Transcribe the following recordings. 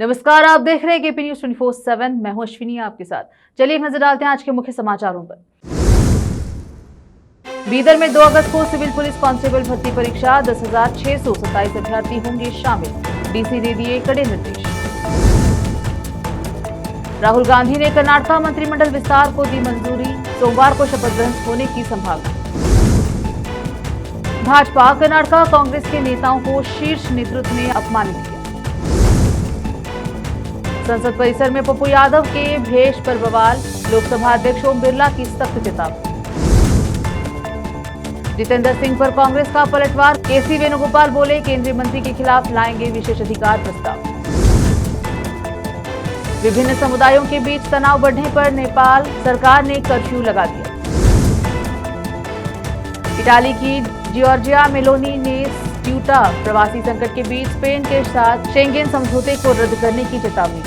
नमस्कार, आप देख रहे हैं केपी न्यूज 24/7। मैं हूं अश्विनी आपके साथ। चलिए एक नजर डालते हैं आज के मुख्य समाचारों पर। बीदर में 2 अगस्त को सिविल पुलिस कांस्टेबल भर्ती परीक्षा, 10,627 अभ्यर्थी होंगे शामिल, डीसी ने दिए कड़े निर्देश। राहुल गांधी ने कर्नाटक मंत्रिमंडल विस्तार को दी मंजूरी, सोमवार को शपथ ग्रहण होने की संभावना। भाजपा कर्नाटक कांग्रेस के नेताओं को शीर्ष नेतृत्व ने अपमानित किया। संसद परिसर में पप्पू यादव के भेष पर बवाल, लोकसभा अध्यक्ष ओम बिरला की सख्त चेतावनी। जितेंद्र सिंह पर कांग्रेस का पलटवार, केसी वेणुगोपाल बोले केंद्रीय मंत्री के खिलाफ लाएंगे विशेषाधिकार प्रस्ताव। विभिन्न समुदायों के बीच तनाव बढ़ने पर नेपाल सरकार ने कर्फ्यू लगा दिया। इटाली की जॉर्जिया मेलोनी ने ट्यूटा प्रवासी संकट के बीच स्पेन के साथ शेंगेन समझौते को रद्द करने की चेतावनी।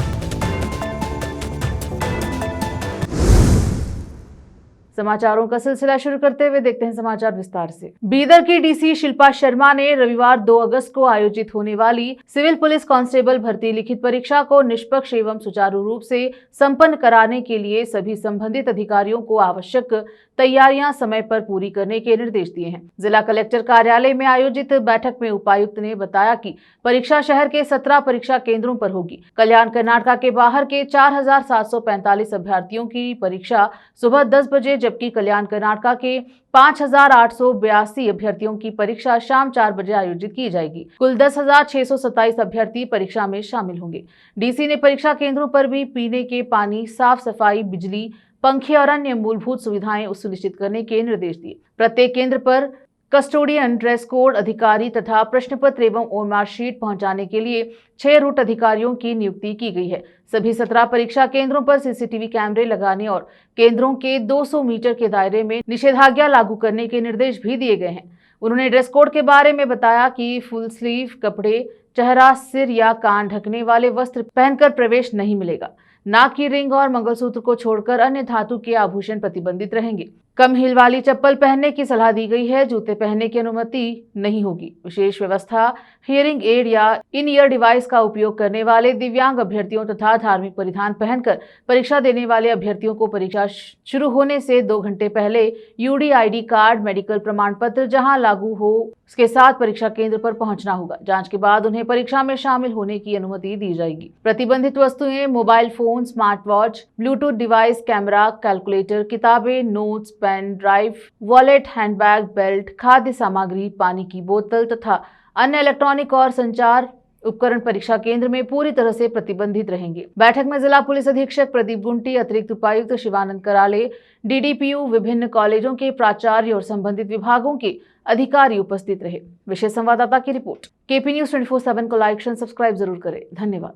समाचारों का सिलसिला शुरू करते हुए देखते हैं समाचार विस्तार से। बीदर की डीसी शिल्पा शर्मा ने रविवार 2 अगस्त को आयोजित होने वाली सिविल पुलिस कांस्टेबल भर्ती लिखित परीक्षा को निष्पक्ष एवं सुचारू रूप से संपन्न कराने के लिए सभी संबंधित अधिकारियों को आवश्यक तैयारियां समय पर पूरी करने के निर्देश दिए हैं। जिला कलेक्टर कार्यालय में आयोजित बैठक में उपायुक्त ने बताया कि परीक्षा शहर के 17 परीक्षा केंद्रों पर होगी। कल्याण कर्नाटक के बाहर के 4,745 अभ्यर्थियों की परीक्षा सुबह 10 बजे, जबकि कल्याण कर्नाटक के 5,882 अभ्यर्थियों की परीक्षा शाम 4 बजे आयोजित की जाएगी। कुल 10,627 अभ्यर्थी परीक्षा में शामिल होंगे। डीसी ने परीक्षा केंद्रों पर भी पीने के पानी, साफ सफाई, बिजली, पंखे और अन्य मूलभूत सुविधाएं सुनिश्चित करने के निर्देश दिए। प्रत्येक केंद्र पर कस्टोडियन, ड्रेस कोड अधिकारी तथा प्रश्न पत्र एवं ओएमआर शीट पहुंचाने के लिए 6 रूट अधिकारियों की नियुक्ति की गई है। सभी 17 परीक्षा केंद्रों पर सीसीटीवी कैमरे लगाने और केंद्रों के 200 मीटर के दायरे में निषेधाज्ञा लागू करने के निर्देश भी दिए गए हैं। उन्होंने ड्रेस कोड के बारे में बताया कि फुल स्लीव कपड़े, चेहरा, सिर या कान ढकने वाले वस्त्र पहनकर प्रवेश नहीं मिलेगा। नाक की रिंग और मंगलसूत्र को छोड़कर अन्य धातु के आभूषण प्रतिबंधित रहेंगे। कम हील वाली चप्पल पहनने की सलाह दी गई है। जूते पहनने की अनुमति नहीं होगी। विशेष व्यवस्था हियरिंग एड या इन ईयर डिवाइस का उपयोग करने वाले दिव्यांग अभ्यर्थियों तथा धार्मिक परिधान पहनकर परीक्षा देने वाले अभ्यर्थियों को परीक्षा शुरू होने से 2 घंटे पहले यूडी आईडी कार्ड, मेडिकल प्रमाण पत्र जहां लागू हो उसके साथ परीक्षा केंद्र पर पहुंचना होगा। जांच के बाद उन्हें परीक्षा में शामिल होने की अनुमति दी जाएगी। प्रतिबंधित वस्तुएं mobile phone, smart watch, bluetooth device, camera, calculator, किताबें, notes, pen drive, wallet, handbag, belt, खाद्य सामग्री, पानी की बोतल तथा अन्य इलेक्ट्रॉनिक और संचार उपकरण परीक्षा केंद्र में पूरी तरह से प्रतिबंधित रहेंगे। बैठक में जिला पुलिस अधीक्षक प्रदीप गुंटी, अतिरिक्त उपायुक्त शिवानंद कराले, डीडीपीयू, विभिन्न कॉलेजों के प्राचार्य और संबंधित विभागों के अधिकारी उपस्थित रहे। विशेष संवाददाता की रिपोर्ट। केपी न्यूज 24/7 को लाइक एंड सब्सक्राइब जरूर करें। धन्यवाद।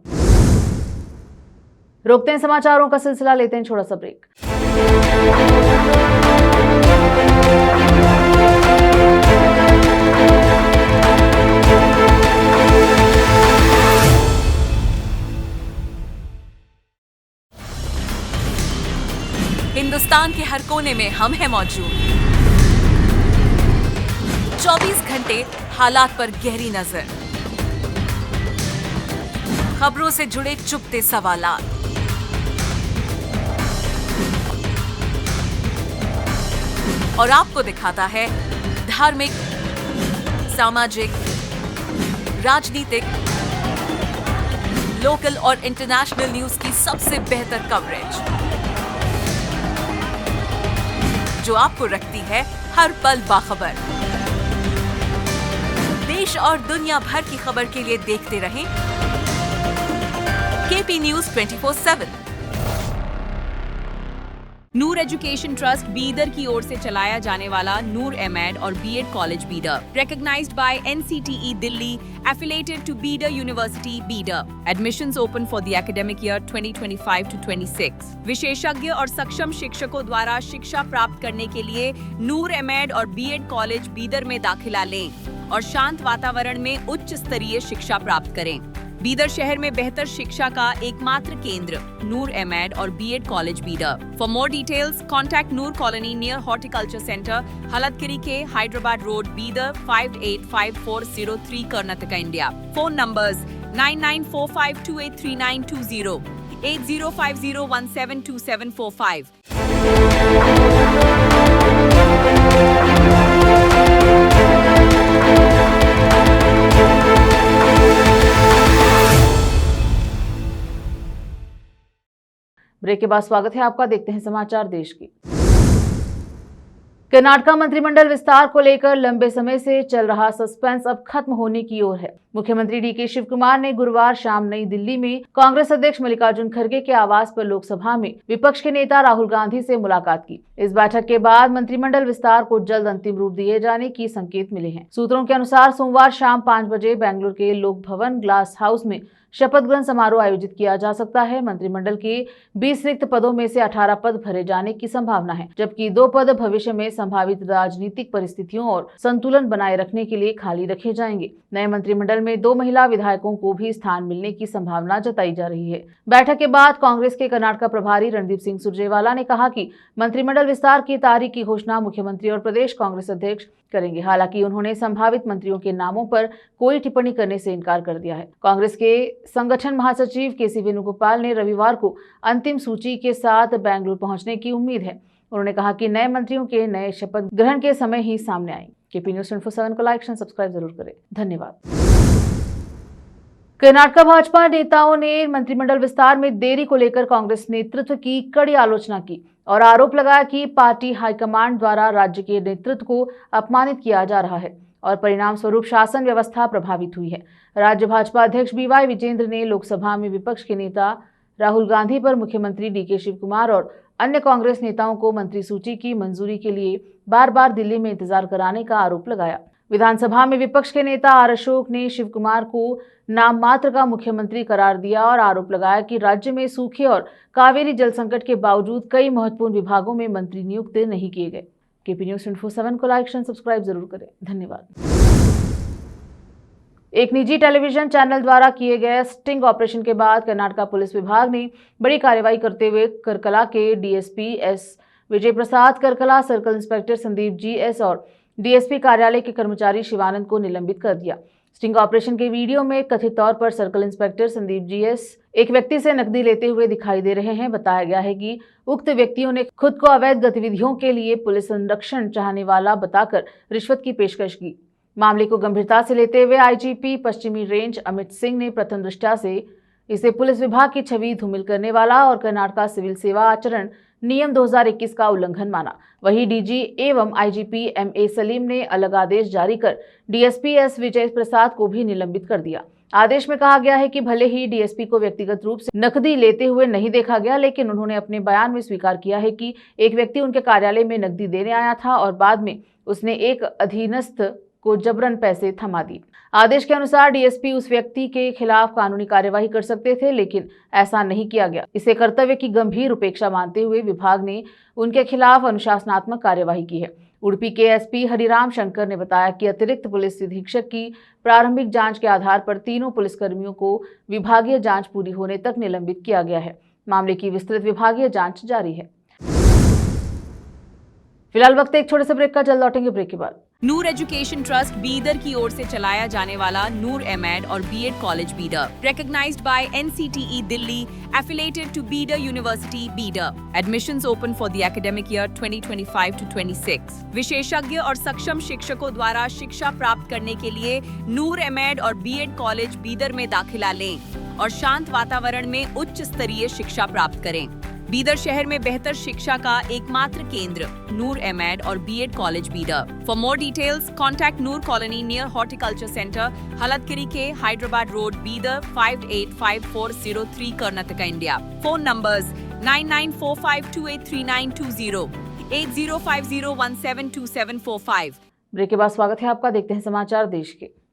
रोकते हैं समाचारों का सिलसिला, लेते हैं छोटा सा ब्रेक। हिंदुस्तान के हर कोने में हम हैं मौजूद। 24 घंटे हालात पर गहरी नजर, खबरों से जुड़े चुपते सवालात, और आपको दिखाता है धार्मिक, सामाजिक, राजनीतिक, लोकल और इंटरनेशनल न्यूज की सबसे बेहतर कवरेज, जो आपको रखती है हर पल बाखबर। देश और दुनिया भर की खबर के लिए देखते रहें KP news 24/7। Noor education trust Bidar की ओर से चलाया जाने वाला नूर एमएड और BEd college Bidar, recognized by NCTE Delhi, affiliated to Bidar University, Bidar. Admissions open for the academic year 2025 to 26. विशेषज्ञ और सक्षम शिक्षकों द्वारा शिक्षा प्राप्त करने के लिए नूर एमएड और बीएड कॉलेज बीदर में दाखिला लें और शांत वातावरण में उच्च स्तरीय शिक्षा प्राप्त करें। बीदर शहर में बेहतर शिक्षा का एकमात्र केंद्र नूर एमएड और BEd college Bidar. For more details contact Noor colony near horticulture centre, Haladgiri के Hyderabad road, Bidar 585403, Karnataka, India. Phone numbers 9945283920, 8050172745. Break के बाद स्वागत है आपका। देखते हैं समाचार देश की। कर्नाटक मंत्रिमंडल विस्तार को लेकर लंबे समय से चल रहा सस्पेंस अब खत्म होने की ओर है। मुख्यमंत्री डीके शिव कुमार ने गुरुवार शाम नई दिल्ली में कांग्रेस अध्यक्ष मल्लिकार्जुन खड़गे के आवास पर लोकसभा में विपक्ष के नेता राहुल गांधी से मुलाकात की। इस बैठक के बाद मंत्रिमंडल विस्तार को जल्द अंतिम रूप दिए जाने की संकेत मिले हैं। सूत्रों के अनुसार सोमवार शाम 5 बजे बेंगलुरु के लोक भवन ग्लास हाउस में शपथ ग्रहण समारोह आयोजित किया जा सकता है। मंत्रिमंडल के 20 रिक्त पदों में से 18 पद भरे जाने की संभावना है, जबकि 2 पद भविष्य में संभावित राजनीतिक परिस्थितियों और संतुलन बनाए रखने के लिए खाली रखे जाएंगे। नए मंत्रिमंडल में 2 महिला विधायकों को भी स्थान मिलने की संभावना जताई जा रही है। बैठक के बाद कांग्रेस के कर्नाटक प्रभारी रणदीप सिंह सुरजेवाला ने कहा कि मंत्रिमंडल विस्तार की तारीख की घोषणा मुख्यमंत्री और प्रदेश कांग्रेस अध्यक्ष करेंगे। हालांकि उन्होंने संभावित मंत्रियों के नामों पर कोई टिप्पणी करने से इनकार कर दिया है। कांग्रेस के संगठन महासचिव केसी वेणुगोपाल ने रविवार को अंतिम सूची के साथ बेंगलुरु पहुंचने की उम्मीद है। उन्होंने कहा कि नए मंत्रियों के नए शपथ ग्रहण के समय ही सामने आएंगे। केपी न्यूज़ 24/7 को लाइक एंड सब्सक्राइब जरूर करें। धन्यवाद। कर्नाटक भाजपा नेताओं ने मंत्रिमंडल विस्तार में देरी को लेकर कांग्रेस नेतृत्व की कड़ी आलोचना की और आरोप लगाया कि पार्टी हाईकमांड द्वारा राज्य के नेतृत्व को अपमानित किया जा रहा है और परिणाम स्वरूप शासन व्यवस्था प्रभावित हुई है। राज्य भाजपा अध्यक्ष बीवाई विजेंद्र ने लोकसभा में विपक्ष के नेता राहुल गांधी पर मुख्यमंत्री डीके शिव कुमार और अन्य कांग्रेस नेताओं को मंत्री सूची की मंजूरी के लिए बार बार दिल्ली में इंतजार कराने का आरोप लगाया। विधानसभा में विपक्ष के नेता आर अशोक ने शिव कुमार को नाम मात्र का मुख्यमंत्री करार दिया और आरोप लगाया कि राज्य में सूखे और कावेरी जल संकट के बावजूद कई महत्वपूर्ण विभागों में मंत्री नियुक्त नहीं किए गए। केपी न्यूज़ 24/7 को लाइक एंड सब्सक्राइब जरूर करें। धन्यवाद। एक निजी टेलीविजन चैनल द्वारा किए गए स्टिंग ऑपरेशन के बाद कर्नाटक पुलिस विभाग ने बड़ी कार्रवाई करते हुए करकला के DSP S Vijay Prasad, Karkala circle inspector Sandeep GS और डीएसपी कार्यालय के कर्मचारी शिवानंद को निलंबित कर दिया। स्टिंग ऑपरेशन के वीडियो में कथित तौर पर सर्कल इंस्पेक्टर संदीप जीएस एक व्यक्ति से नकदी लेते हुए दिखाई दे रहे हैं। बताया गया है कि उक्त व्यक्तियों ने खुद को अवैध गतिविधियों के लिए पुलिस संरक्षण चाहने वाला बताकर रिश्वत की पेशकश की। मामले को गंभीरता से लेते हुए आईजीपी पश्चिमी रेंज अमित सिंह ने प्रथम दृष्टया से इसे पुलिस विभाग की छवि धूमिल करने वाला और कर्नाटक सिविल सेवा आचरण नियम 2021 का उल्लंघन माना। वहीं डीजी एवं आईजीपी एमए सलीम ने अलग आदेश जारी कर डीएसपी एस विजय प्रसाद को भी निलंबित कर दिया। आदेश में कहा गया है कि भले ही डीएसपी को व्यक्तिगत रूप से नकदी लेते हुए नहीं देखा गया, लेकिन उन्होंने अपने बयान में स्वीकार किया है कि एक व्यक्ति उनके कार्यालय में नकदी देने आया था और बाद में उसने एक अधीनस्थ को जबरन पैसे थमा दिए। आदेश के अनुसार डीएसपी उस व्यक्ति के खिलाफ कानूनी कार्यवाही कर सकते थे, लेकिन ऐसा नहीं किया गया। इसे कर्तव्य की गंभीर उपेक्षा मानते हुए विभाग ने उनके खिलाफ अनुशासनात्मक कार्यवाही की है। उडुपी के एसपी हरिराम शंकर ने बताया कि अतिरिक्त पुलिस अधीक्षक की प्रारंभिक जांच के आधार पर तीनों पुलिसकर्मियों को विभागीय जांच पूरी होने तक निलंबित किया गया है। मामले की विस्तृत विभागीय जांच जारी है। फिलहाल वक्त एक छोटे से ब्रेक का, जल्द लौटेंगे ब्रेक के बाद। नूर एजुकेशन ट्रस्ट बीदर की ओर से चलाया जाने वाला नूर एमएड और BEd college Bidar, recognized by NCTE Delhi, affiliated to Bidar University Bidar. Admissions open for the academic year 2025 to 26. विशेषज्ञ और सक्षम शिक्षकों द्वारा शिक्षा प्राप्त करने के लिए नूर एमएड और बीएड कॉलेज बीदर में दाखिला लें और शांत वातावरण में उच्च स्तरीय शिक्षा प्राप्त करें। बीदर शहर में बेहतर शिक्षा का एकमात्र केंद्र नूर एमएड और BEd college Bidar. For more details contact Noor colony near horticulture centre, Haladgiri के Hyderabad road, Bidar 585403 Karnataka, India. Phone numbers 9945283920, 8050172745। Break के बाद स्वागत है आपका। देखते हैं समाचार देश के।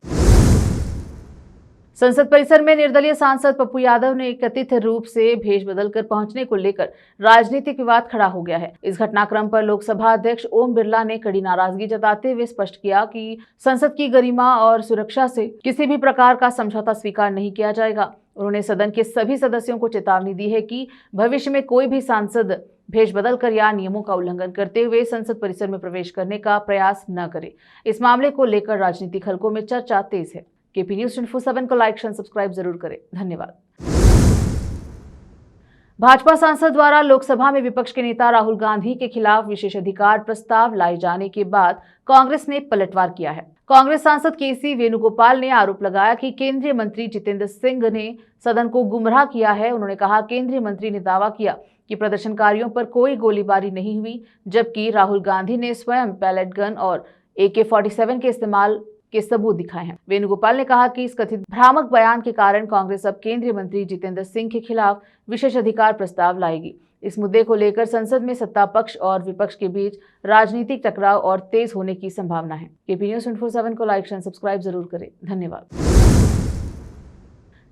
संसद परिसर में निर्दलीय सांसद पप्पू यादव ने कथित रूप से भेष बदलकर पहुंचने को लेकर राजनीतिक विवाद खड़ा हो गया है। इस घटनाक्रम पर लोकसभा अध्यक्ष ओम बिरला ने कड़ी नाराजगी जताते हुए स्पष्ट किया कि संसद की गरिमा और सुरक्षा से किसी भी प्रकार का समझौता स्वीकार नहीं किया जाएगा। उन्होंने सदन के सभी सदस्यों को चेतावनी दी है कि भविष्य में कोई भी सांसद भेष बदलकर या नियमों का उल्लंघन करते हुए संसद परिसर में प्रवेश करने का प्रयास न करे। इस मामले को लेकर राजनीतिक हलकों में चर्चा तेज है। केपी न्यूज 24/7 को लाइक शेयर सब्सक्राइब जरूर करें। धन्यवाद। भाजपा सांसद द्वारा लोकसभा में विपक्ष के नेता राहुल गांधी के खिलाफ विशेषाधिकार प्रस्ताव लाए जाने के बाद कांग्रेस ने पलटवार किया है। कांग्रेस सांसद केसी वेणुगोपाल ने आरोप लगाया कि केंद्रीय मंत्री जितेंद्र सिंह ने सदन को गुमराह किया है। उन्होंने कहा, केंद्रीय मंत्री ने दावा किया कि प्रदर्शनकारियों पर कोई गोलीबारी नहीं हुई, जबकि राहुल गांधी ने स्वयं पैलेट गन और AK-47 के इस्तेमाल के सबूत दिखाए हैं। वेणुगोपाल ने कहा कि इस कथित भ्रामक बयान के कारण कांग्रेस अब केंद्रीय मंत्री जितेंद्र सिंह के खिलाफ विशेषाधिकार प्रस्ताव लाएगी। इस मुद्दे को लेकर संसद में सत्ता पक्ष और विपक्ष के बीच राजनीतिक टकराव और तेज होने की संभावना है। केपी न्यूज 24/7 को लाइक शेयर सब्सक्राइब जरूर करें। धन्यवाद।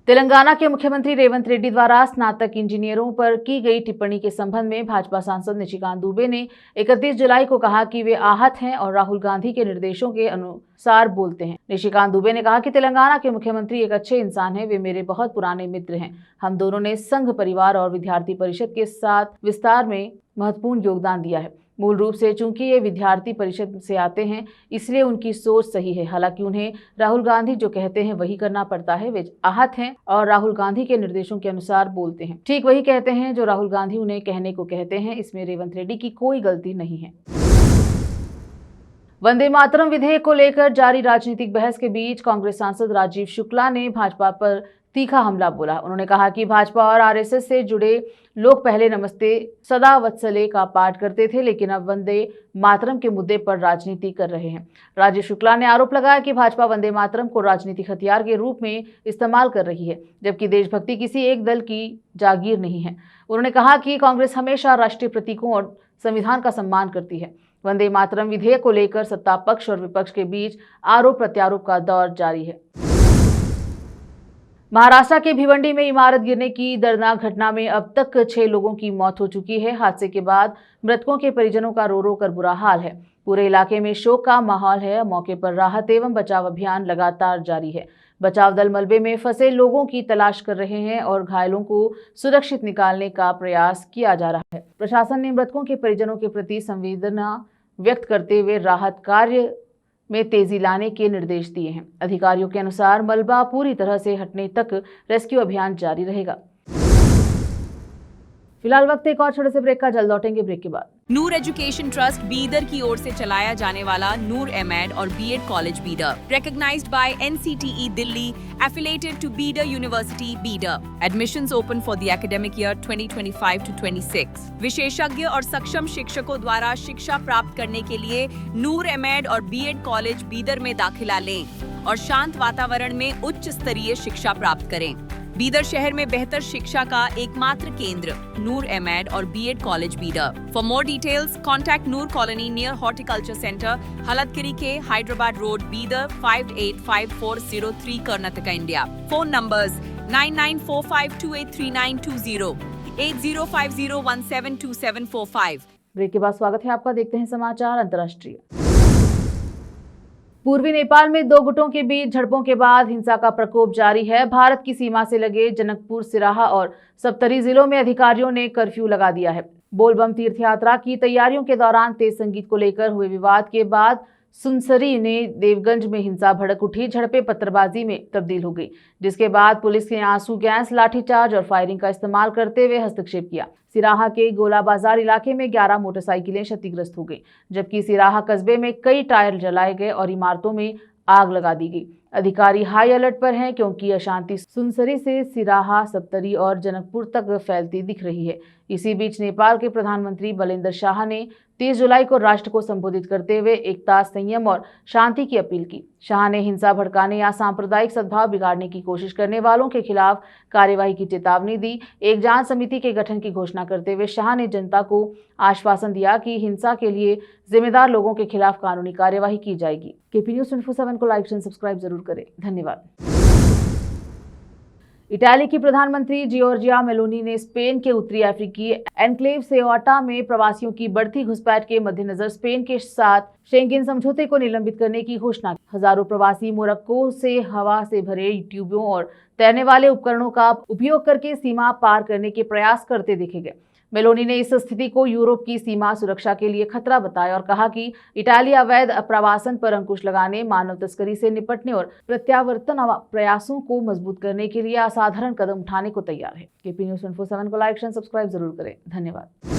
तेलंगाना के मुख्यमंत्री रेवंत रेड्डी द्वारा स्नातक इंजीनियरों पर की गई टिप्पणी के संबंध में भाजपा सांसद निशिकांत दुबे ने 31 जुलाई को कहा कि वे आहत हैं और राहुल गांधी के निर्देशों के अनुसार बोलते हैं। निशिकांत दुबे ने कहा कि तेलंगाना के मुख्यमंत्री एक अच्छे इंसान हैं, वे मेरे बहुत पुराने मित्र हैं। हम दोनों ने संघ परिवार और विद्यार्थी परिषद के साथ विस्तार में महत्वपूर्ण योगदान दिया है। मूल रूप से चूंकि ये विद्यार्थी परिषद से आते हैं, इसलिए उनकी सोच सही है। हालांकि उन्हें राहुल गांधी जो कहते हैं वही करना पड़ता है। वे आहत हैं और राहुल गांधी के निर्देशों के अनुसार बोलते हैं, ठीक वही कहते हैं जो राहुल गांधी उन्हें कहने को कहते हैं। इसमें रेवंत रेड्डी की कोई गलती नहीं है। वंदे मातरम विधेयक को लेकर जारी राजनीतिक बहस के बीच कांग्रेस सांसद राजीव शुक्ला ने भाजपा पर तीखा हमला बोला। उन्होंने कहा कि भाजपा और आरएसएस से जुड़े लोग पहले नमस्ते सदा वत्सले का पाठ करते थे, लेकिन अब वंदे मातरम के मुद्दे पर राजनीति कर रहे हैं। राजीव शुक्ला ने आरोप लगाया कि भाजपा वंदे मातरम को राजनीतिक हथियार के रूप में इस्तेमाल कर रही है, जबकि देशभक्ति किसी एक दल की जागीर नहीं है। उन्होंने कहा कि कांग्रेस हमेशा राष्ट्रीय प्रतीकों और संविधान का सम्मान करती है। वंदे मातरम विधेयक को लेकर सत्ता पक्ष और विपक्ष के बीच आरोप प्रत्यारोप का दौर जारी है। महाराष्ट्र के भिवंडी में इमारत गिरने की दर्दनाक घटना में अब तक 6 लोगों की मौत हो चुकी है। हादसे के बाद मृतकों के परिजनों का रो रो कर बुरा हाल है। पूरे इलाके में शोक का माहौल है। मौके पर राहत एवं बचाव अभियान लगातार जारी है। बचाव दल मलबे में फंसे लोगों की तलाश कर रहे हैं और घायलों को सुरक्षित निकालने का प्रयास किया जा रहा है। प्रशासन ने मृतकों के परिजनों के प्रति संवेदना व्यक्त करते हुए राहत कार्य में तेजी लाने के निर्देश दिए हैं। अधिकारियों के अनुसार मलबा पूरी तरह से हटने तक रेस्क्यू अभियान जारी रहेगा। फिलहाल वक्त एक और छोटे से ब्रेक का, जल्द लौटेंगे ब्रेक के बाद। नूर एजुकेशन ट्रस्ट बीदर की ओर से चलाया जाने वाला नूर एमएड और BEd college Bidar, recognized by NCTE Delhi, affiliated to Bidar University Bidar. Admissions open for the academic year 2025 to 26. विशेषज्ञ और सक्षम शिक्षकों द्वारा शिक्षा प्राप्त करने के लिए नूर एमएड और बीएड कॉलेज बीदर में दाखिला लें और शांत वातावरण में उच्च स्तरीय शिक्षा प्राप्त करें। बीदर शहर में बेहतर शिक्षा का एकमात्र केंद्र नूर एमएड और BEd college Bidar. For more details contact Noor colony near horticulture centre, Haladgiri के Hyderabad road, Bidar 585403 Karnataka, India. Phone numbers 9945283920, 8050172745। Break के बाद स्वागत है आपका। देखते हैं समाचार अंतर्राष्ट्रीय। पूर्वी नेपाल में 2 गुटों के बीच झड़पों के बाद हिंसा का प्रकोप जारी है। भारत की सीमा से लगे जनकपुर, सिराहा और सप्तरी जिलों में अधिकारियों ने कर्फ्यू लगा दिया है। बोलबम तीर्थ यात्रा की तैयारियों के दौरान तेज संगीत को लेकर हुए विवाद के बाद सुनसरी ने देवगंज में हिंसा भड़क उठी। झड़पें पत्थरबाजी में तब्दील हो गई, जिसके बाद पुलिस ने आंसू गैस, लाठीचार्ज और फायरिंग का इस्तेमाल करते हुए हस्तक्षेप किया। सिराहा के गोला बाजार इलाके में 11 मोटरसाइकिलें क्षतिग्रस्त हो गई, जबकि सिराहा कस्बे में कई टायर जलाए गए और इमारतों में आग लगा दी गई। अधिकारी हाई अलर्ट पर हैं क्योंकि अशांति सुनसरी से सिराहा, सप्तरी और जनकपुर तक फैलती दिख रही है। इसी बीच नेपाल के प्रधानमंत्री बलेंद्र शाह ने 30 जुलाई को राष्ट्र को संबोधित करते हुए एकता, संयम और शांति की अपील की। शाह ने हिंसा भड़काने या सांप्रदायिक सद्भाव बिगाड़ने की कोशिश करने वालों के खिलाफ कार्यवाही की चेतावनी दी। एक जांच समिति के गठन की घोषणा करते हुए शाह ने जनता को आश्वासन दिया कि हिंसा के लिए जिम्मेदार लोगों के खिलाफ कानूनी कार्यवाही की जाएगी। केपी न्यूज 24/7 को लाइक एंड सब्सक्राइब जरूर करें। धन्यवाद। इटाली की प्रधानमंत्री जियोर्जिया मेलोनी ने स्पेन के उत्तरी अफ्रीकी एनक्लेव सेओटा में प्रवासियों की बढ़ती घुसपैठ के मद्देनजर स्पेन के साथ शेंगेन समझौते को निलंबित करने की घोषणा की। हजारों प्रवासी मोरक्को से हवा से भरे ट्यूबों और तैरने वाले उपकरणों का उपयोग करके सीमा पार करने के प्रयास करते देखे गए। मेलोनी ने इस स्थिति को यूरोप की सीमा सुरक्षा के लिए खतरा बताया और कहा कि इटाली अवैध प्रवासन पर अंकुश लगाने, मानव तस्करी से निपटने और प्रत्यावर्तन प्रयासों को मजबूत करने के लिए असाधारण कदम उठाने को तैयार है। केपी न्यूज़ 24/7 को लाइक शेयर सब्सक्राइब जरूर करें। धन्यवाद।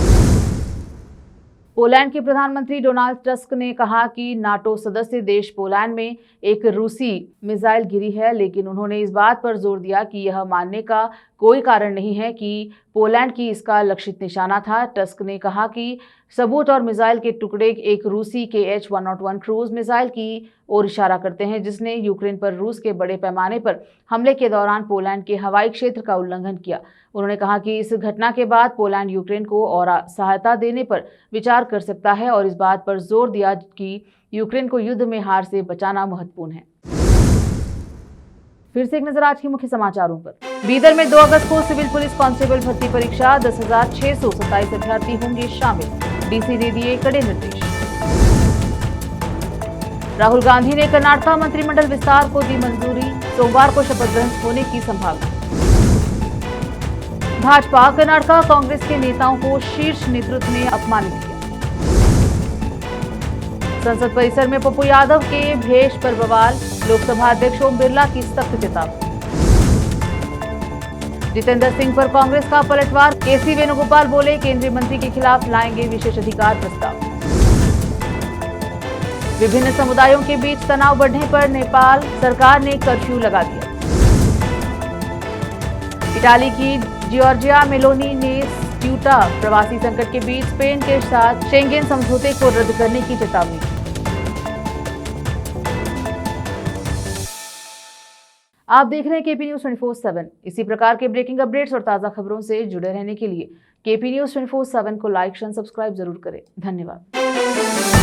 पोलैंड के प्रधानमंत्री डोनाल्ड टस्क ने कहा कि नाटो सदस्य देश पोलैंड में एक रूसी मिसाइल गिरी है, लेकिन उन्होंने इस बात पर जोर दिया कि यह मानने का कोई कारण नहीं है कि पोलैंड की इसका लक्षित निशाना था। टस्क ने कहा कि सबूत और मिसाइल के टुकड़े एक रूसी KH-101 क्रूज मिसाइल की ओर इशारा करते हैं, जिसने यूक्रेन पर रूस के बड़े पैमाने पर हमले के दौरान पोलैंड के हवाई क्षेत्र का उल्लंघन किया। उन्होंने कहा कि इस घटना के बाद पोलैंड यूक्रेन को और सहायता देने पर विचार कर सकता है और इस बात पर जोर दिया कि यूक्रेन को युद्ध में हार से बचाना महत्वपूर्ण है। फिर से एक नजर आज के मुख्य समाचारों पर। बीदर में 2 अगस्त को सिविल पुलिस कांस्टेबल भर्ती परीक्षा, 10,627 अभ्यर्थी होंगे शामिल, डीसी ने दिए कड़े निर्देश। राहुल गांधी ने कर्नाटक मंत्रिमंडल विस्तार को दी मंजूरी, सोमवार को शपथ ग्रहण होने की संभावना। भाजपा कर्नाटक कांग्रेस के नेताओं को शीर्ष नेतृत्व ने अपमानित किया। संसद परिसर में पप्पू यादव के भेष पर बवाल, लोकसभा अध्यक्ष ओम बिरला की सख्त चेतावनी। जितेंद्र सिंह पर कांग्रेस का पलटवार, केसी वेणुगोपाल बोले केंद्रीय मंत्री के खिलाफ लाएंगे विशेषाधिकार प्रस्ताव। विभिन्न समुदायों के बीच तनाव बढ़ने पर नेपाल सरकार ने कर्फ्यू लगा दिया। इटाली की जॉर्जिया मेलोनी ने ट्यूटा प्रवासी संकट के बीच स्पेन के साथ शेंगेन समझौते को रद्द करने की चेतावनी दी। आप देख रहे हैं केपी न्यूज़ 24/7। इसी प्रकार के ब्रेकिंग अपडेट्स और ताजा खबरों से जुड़े रहने के लिए केपी न्यूज़ 24/7 को लाइक शेयर सब्सक्राइब जरूर करें। धन्यवाद।